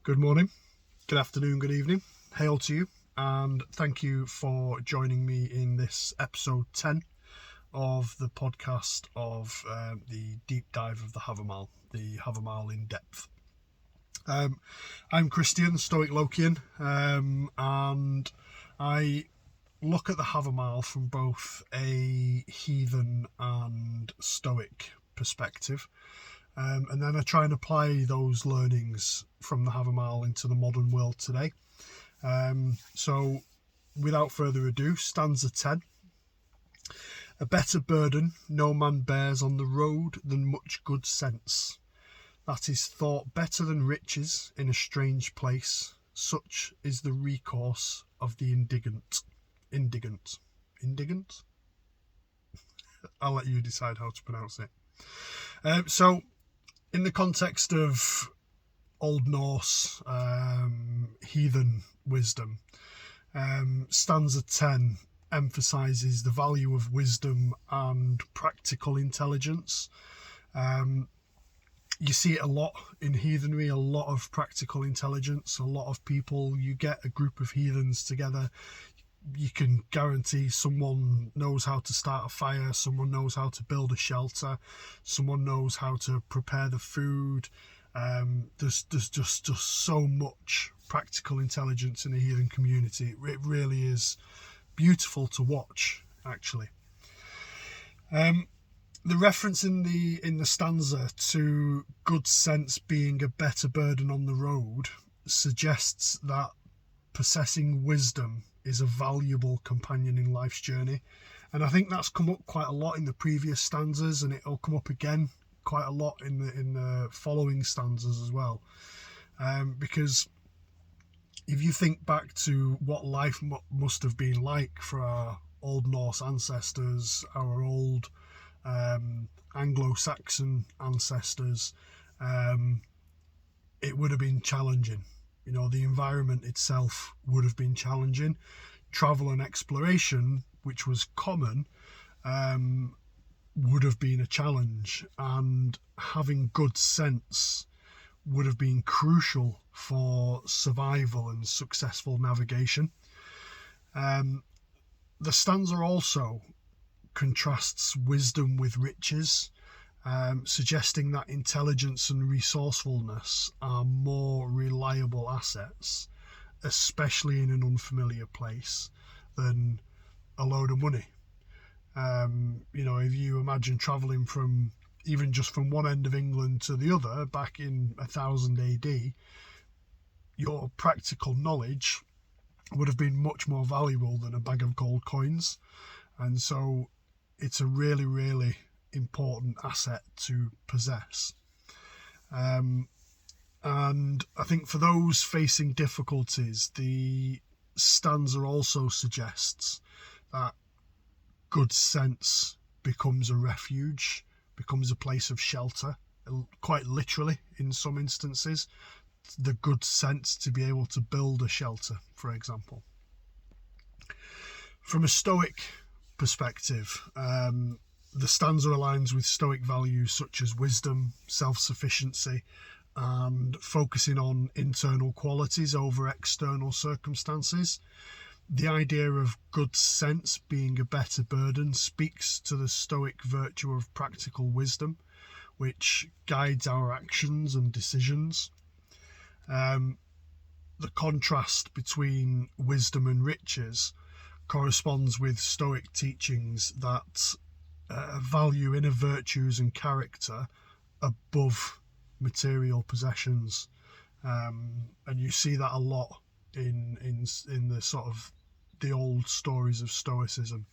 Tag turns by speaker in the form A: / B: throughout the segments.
A: Good morning, good afternoon, good evening. Hail to you, and thank you for joining me in this episode 10 of the podcast of the deep dive of the Havamal In Depth. I'm Christian, Stoic Lokian, and I look at the Havamal from both a heathen and Stoic perspective. And then I try and apply those learnings from the Havamal into the modern world today. So without further ado, stanza 10. A better burden no man bears on the road than much good sense. That is thought better than riches in a strange place. Such is the recourse of the indigent. Indigent? I'll let you decide how to pronounce it. So in the context of Old Norse heathen wisdom, stanza 10 emphasises the value of wisdom and practical intelligence. You see it a lot in heathenry, a lot of practical intelligence, a lot of people. You get a group of heathens together, you can guarantee someone knows how to start a fire, someone knows how to build a shelter, someone knows how to prepare the food. There's just so much practical intelligence in the heathen community. It really is beautiful to watch, actually. The reference in the stanza to good sense being a better burden on the road suggests that possessing wisdom is a valuable companion in life's journey, and I think that's come up quite a lot in the previous stanzas, and it'll come up again quite a lot in the following stanzas as well, because if you think back to what life must have been like for our Old Norse ancestors, our old Anglo-Saxon ancestors, it would have been challenging. You know, the environment itself would have been challenging. Travel and exploration, which was common, would have been a challenge, and having good sense would have been crucial for survival and successful navigation. The stanza also contrasts wisdom with riches, suggesting that intelligence and resourcefulness are more reliable assets, especially in an unfamiliar place, than a load of money. If you imagine travelling from one end of England to the other back in 1000 AD, your practical knowledge would have been much more valuable than a bag of gold coins. And so it's a really, really important asset to possess. And I think for those facing difficulties, the stanza also suggests that good sense becomes a refuge, becomes a place of shelter, quite literally in some instances. The good sense to be able to build a shelter, for example. From a Stoic perspective, the stanza aligns with Stoic values such as wisdom, self-sufficiency, and focusing on internal qualities over external circumstances. The idea of good sense being a better burden speaks to the Stoic virtue of practical wisdom, which guides our actions and decisions. The contrast between wisdom and riches corresponds with Stoic teachings that value inner virtues and character above material possessions, and you see that a lot in the sort of the old stories of Stoicism.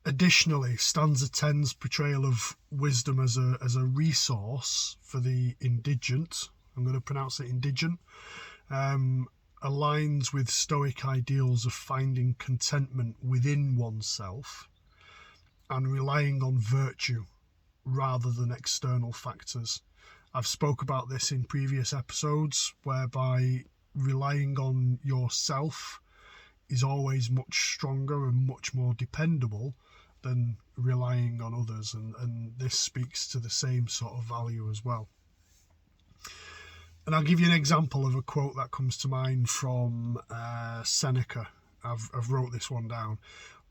A: Additionally, stanza 10's portrayal of wisdom as a resource for the indigent, I'm going to pronounce it indigent, aligns with Stoic ideals of finding contentment within oneself and relying on virtue rather than external factors. I've spoke about this in previous episodes, whereby relying on yourself is always much stronger and much more dependable than relying on others, and this speaks to the same sort of value as well. And I'll give you an example of a quote that comes to mind from Seneca. I've wrote this one down.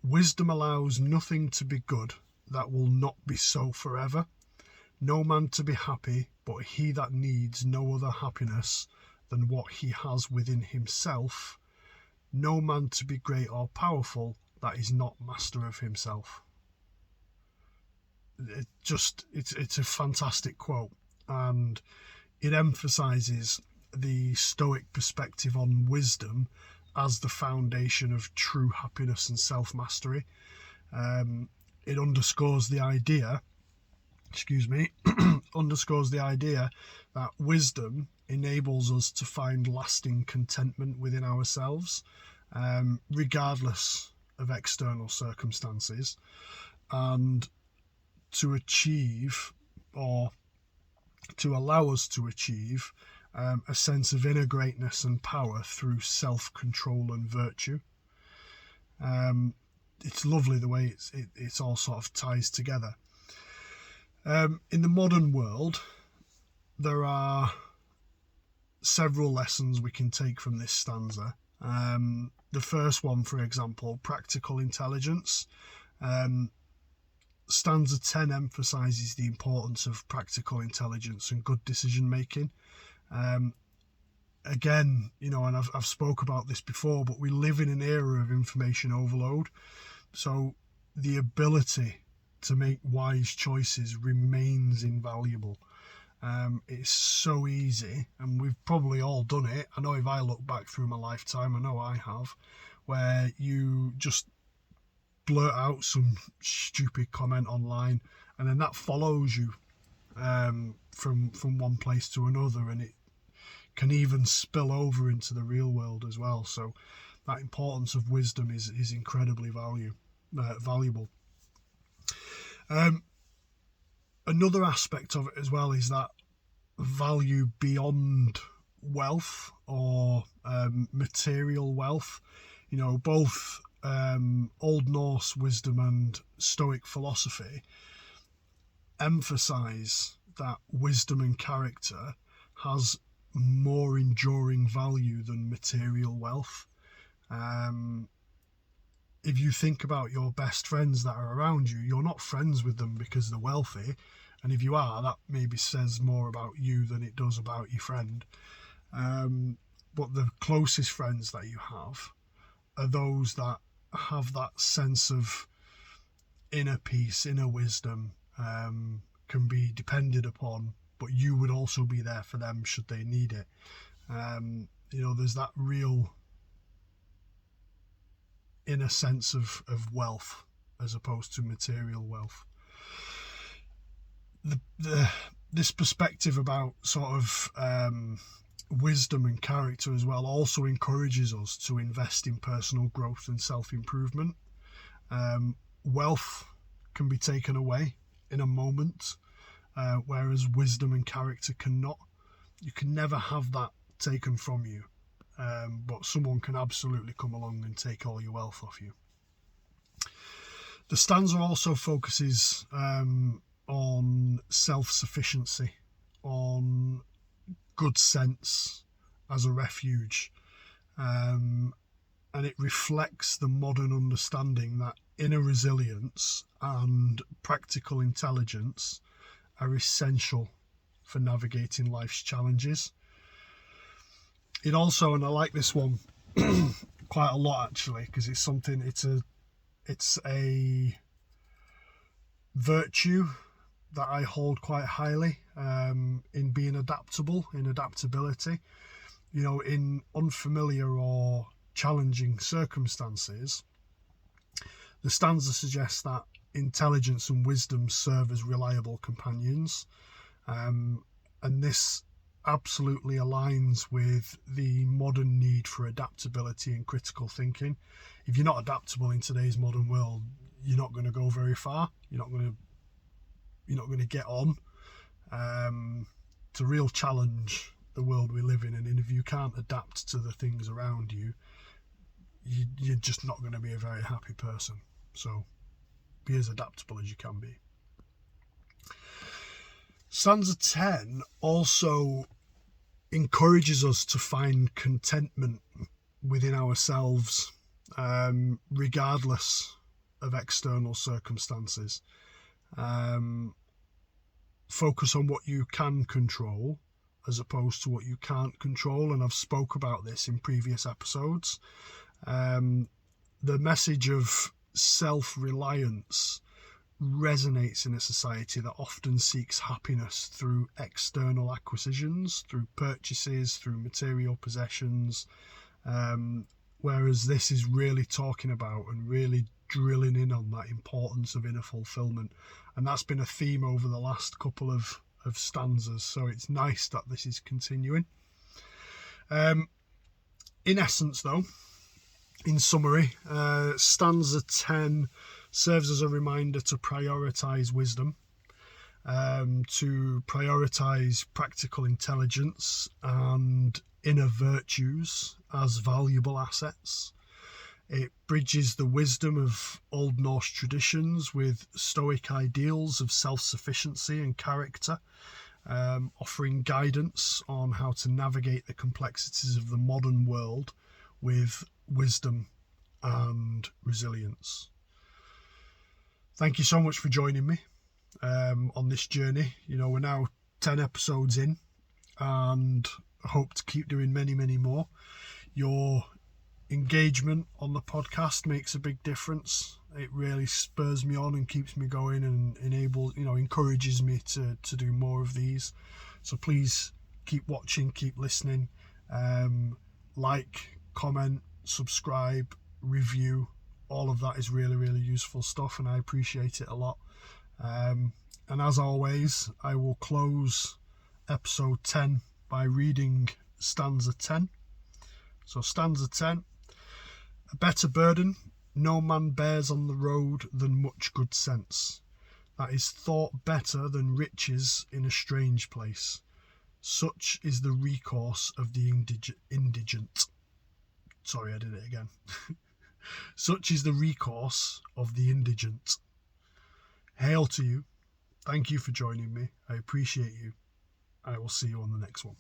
A: Wisdom allows nothing to be good that will not be so forever. No man to be happy, but he that needs no other happiness than what he has within himself. No man to be great or powerful that is not master of himself. It's a fantastic quote, and it emphasizes the Stoic perspective on wisdom as the foundation of true happiness and self-mastery. It underscores the idea, underscores the idea that wisdom enables us to find lasting contentment within ourselves, regardless of external circumstances, and to achieve, or to allow us to achieve, a sense of inner greatness and power through self-control and virtue. It's lovely the way it's all sort of ties together. In the modern world, there are several lessons we can take from this stanza. The first one, for example, practical intelligence. Stanza 10 emphasizes the importance of practical intelligence and good decision making. Again, and I've spoke about this before, but we live in an era of information overload. So the ability to make wise choices remains invaluable. It's so easy, and we've probably all done it. I know if I look back through my lifetime, I know I have, where you just blurt out some stupid comment online, and then that follows you from one place to another, and it can even spill over into the real world as well. So that importance of wisdom is incredibly valuable. Another aspect of it as well is that value beyond wealth or material wealth. Both Old Norse wisdom and Stoic philosophy emphasize that wisdom and character has more enduring value than material wealth. If you think about your best friends that are around you, you're not friends with them because they're wealthy, and if you are, that maybe says more about you than it does about your friend. But the closest friends that you have are those that have that sense of inner peace, inner wisdom, can be depended upon, but you would also be there for them should they need it. There's that real inner sense of wealth as opposed to material wealth. This perspective about sort of wisdom and character as well also encourages us to invest in personal growth and self-improvement. Wealth can be taken away in a moment, whereas wisdom and character cannot. You can never have that taken from you, but someone can absolutely come along and take all your wealth off you. The stanza also focuses on self-sufficiency, on good sense as a refuge, and it reflects the modern understanding that inner resilience and practical intelligence are essential for navigating life's challenges. It also, and I like this one quite a lot actually, because it's a virtue that I hold quite highly, in being adaptable, in adaptability. In unfamiliar or challenging circumstances, the stanza suggests that intelligence and wisdom serve as reliable companions, and this absolutely aligns with the modern need for adaptability and critical thinking. If you're not adaptable in today's modern world, you're not going to go very far. You're not going to get on. It's a real challenge, the world we live in, and if you can't adapt to the things around you, you're just not going to be a very happy person. So be as adaptable as you can be. Stanza 10 also encourages us to find contentment within ourselves, regardless of external circumstances. Focus on what you can control as opposed to what you can't control, and I've spoke about this in previous episodes. The message of self-reliance resonates in a society that often seeks happiness through external acquisitions, through purchases, through material possessions, whereas this is really talking about and really drilling in on that importance of inner fulfillment. And that's been a theme over the last couple of stanzas, so it's nice that this is continuing. In essence though, in summary, stanza 10 serves as a reminder to prioritise wisdom, to prioritise practical intelligence and inner virtues as valuable assets. It bridges the wisdom of Old Norse traditions with Stoic ideals of self-sufficiency and character, offering guidance on how to navigate the complexities of the modern world with wisdom and resilience. Thank you so much for joining me on this journey. We're now 10 episodes in, and I hope to keep doing many, many more. Your engagement on the podcast makes a big difference. It really spurs me on and keeps me going and encourages me to do more of these. So please keep watching, keep listening, like, comment, subscribe, review. All of that is really, really useful stuff, and I appreciate it a lot. And as always, I will close episode 10 by reading stanza 10. So stanza 10: a better burden no man bears on the road than much good sense, that is thought better than riches in a strange place. Such is the recourse of the indigent. Sorry, I did it again. Such is the recourse of the indigent. Hail to you. Thank you for joining me. I appreciate you. I will see you on the next one.